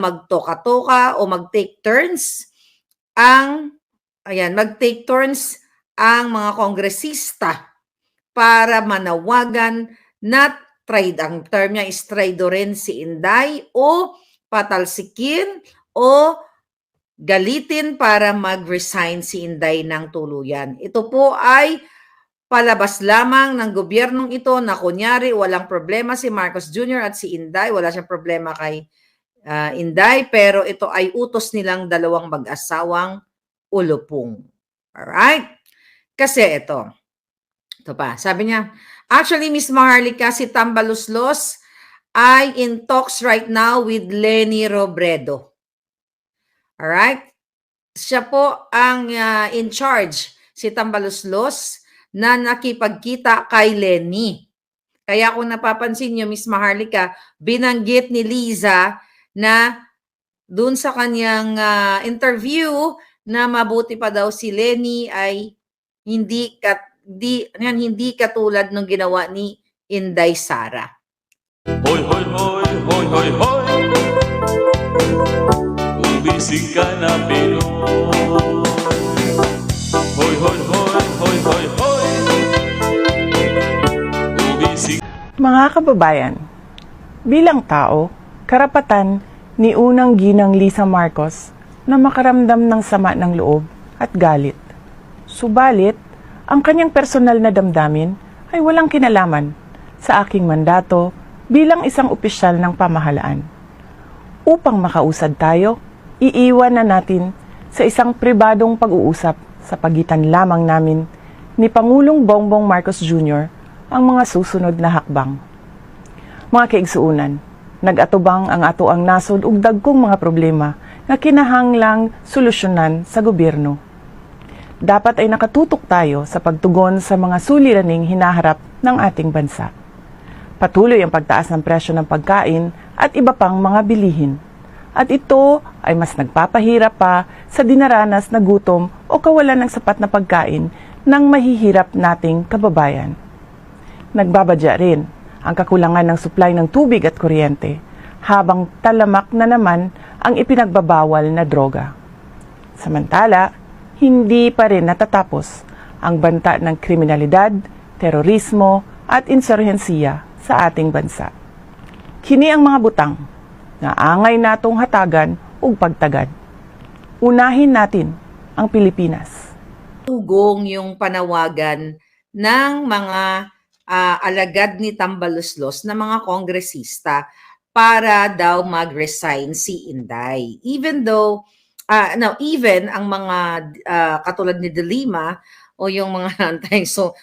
magtoka-toka o mag-take turns ang mga kongresista para manawagan na ang term niya is traidorin si Inday o patalsikin o galitin para mag-resign si Inday ng tuluyan. Ito po ay palabas lamang ng gobyernong ito na kunyari walang problema si Marcos Jr. at si Inday, wala siyang problema kay Inday, pero ito ay utos nilang dalawang mag-asawang ulupong. Alright? Kasi ito pa, sabi niya, actually, Miss Maharlika, si Tambaluslos ay in talks right now with Leni Robredo. Alright? Siya po ang in charge, si Tambaluslos, na nakipagkita kay Leni. Kaya kung napapansin niyo, Miss Maharlika, binanggit ni Liza na dun sa kanyang interview na mabuti pa daw si Leni ay hindi katulad nung ginawa ni Inday Sara. Hoy, hoy, hoy, hoy, hoy, hoy. Umisig ka na Pinoy. Hoy, hoy, hoy, hoy, hoy, hoy. Umisig. Mga kababayan, bilang tao, karapatan ni unang ginang Lisa Marcos na makaramdam ng sama ng loob at galit. Subalit, ang kanyang personal na damdamin ay walang kinalaman sa aking mandato bilang isang opisyal ng pamahalaan. Upang makausad tayo, iiwan na natin sa isang pribadong pag-uusap sa pagitan lamang namin ni Pangulong Bongbong Marcos Jr. ang mga susunod na hakbang. Mga kaigsuunan, nag-atubang ang ato ang nasod ug dagkong mga problema nga kinahanglang solusyonan sa gobyerno. Dapat ay nakatutok tayo sa pagtugon sa mga suliraning hinaharap ng ating bansa. Patuloy ang pagtaas ng presyo ng pagkain at iba pang mga bilihin. At ito ay mas nagpapahirap pa sa dinaranas na gutom o kawalan ng sapat na pagkain ng mahihirap nating kababayan. Nagbabadya rin ang kakulangan ng supply ng tubig at kuryente, habang talamak na naman ang ipinagbabawal na droga. Samantala, hindi pa rin natatapos ang banta ng kriminalidad, terorismo at insurhensiya sa ating bansa. Kini ang mga butang na angay natong hatagan ug pagtagad. Unahin natin ang Pilipinas. Tugong yung panawagan ng mga alagad ni Tambaluslos na mga kongresista para daw mag-resign si Inday. Even though, even ang mga katulad ni De Lima o yung mga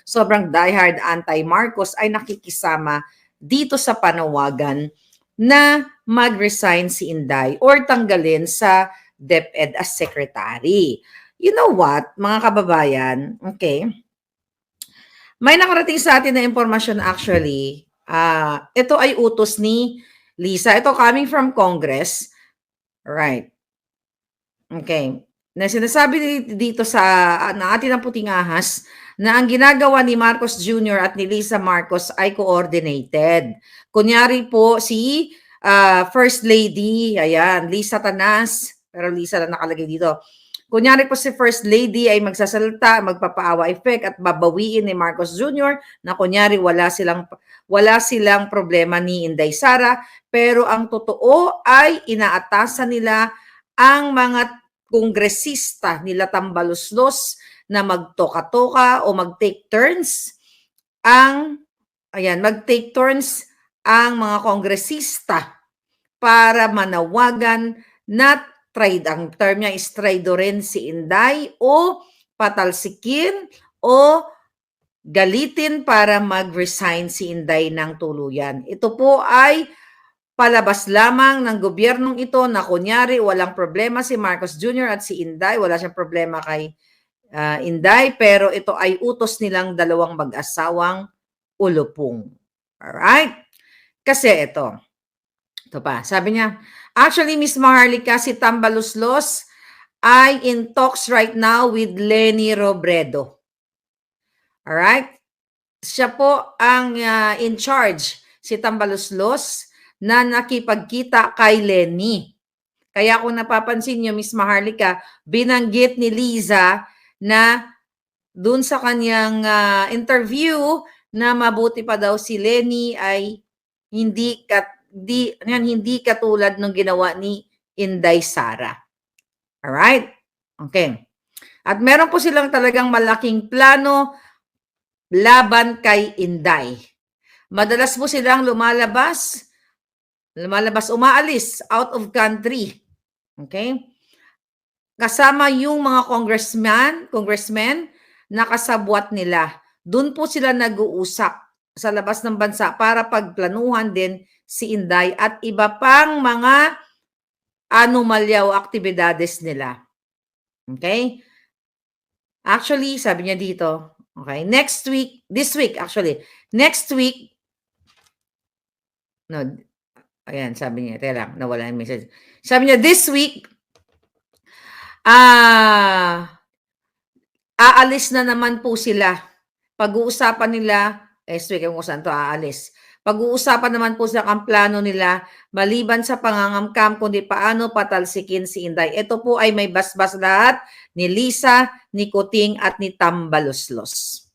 sobrang diehard anti-Marcos ay nakikisama dito sa panawagan na mag-resign si Inday or tanggalin sa DepEd as secretary. You know what, mga kababayan, okay? May nakarating sa atin na impormasyon actually. Ito ay utos ni Lisa. Ito coming from Congress. Right. Okay. Na sinasabi dito sa atin ang puting ahas na ang ginagawa ni Marcos Jr. at ni Lisa Marcos ay coordinated. Kunyari po si First Lady, ayan, Lisa Tanas, pero Lisa na nakalagay dito. Kunyari po si First Lady ay magsasalita, magpapaawa effect at babawiin ni Marcos Jr. na kunyari wala silang problema ni Inday Sara, pero ang totoo ay inaatasan nila ang mga kongresista nila Tambaluslos na magtoka-toka o mag-take turns ang mga kongresista para manawagan na ang term niya is traidorin si Inday o patalsikin o galitin para mag-resign si Inday ng tuluyan. Ito po ay palabas lamang ng gobyernong ito na kunyari walang problema si Marcos Jr. at si Inday, wala siyang problema kay Inday, pero ito ay utos nilang dalawang mag-asawang ulupong. Alright? Kasi ito pa, sabi niya, actually, Miss Maharlika, si Tambaluslos ay in talks right now with Leni Robredo. Alright? Siya po ang in charge, si Tambaluslos, na nakipagkita kay Leni. Kaya kung napapansin nyo, Miss Maharlika, binanggit ni Liza na dun sa kanyang interview na mabuti pa daw si Lenny ay hindi katulad ng ginawa ni Inday Sara. Alright? Okay. At meron po silang talagang malaking plano laban kay Inday. Madalas po silang umaalis out of country. Okay? Kasama yung mga congressmen na kasabwat nila. Doon po sila nag-uusap sa labas ng bansa para pagplanuhan din si Inday at iba pang mga anomalya o aktibidades nila. Okay? Actually, sabi niya dito, okay, next week, no, ayan, sabi niya, teka lang, nawala yung message. Sabi niya, this week, aalis na naman po sila. Pag-uusapan nila, speaking kung saan to aalis. Pag-uusapan naman po sila ang plano nila, maliban sa pangangamkam, kundi paano patalsikin si Inday. Ito po ay may basbas lahat ni Lisa, ni Kuting, at ni Tambaloslos.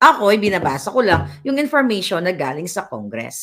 Ako'y binabasa ko lang yung information na galing sa Congress.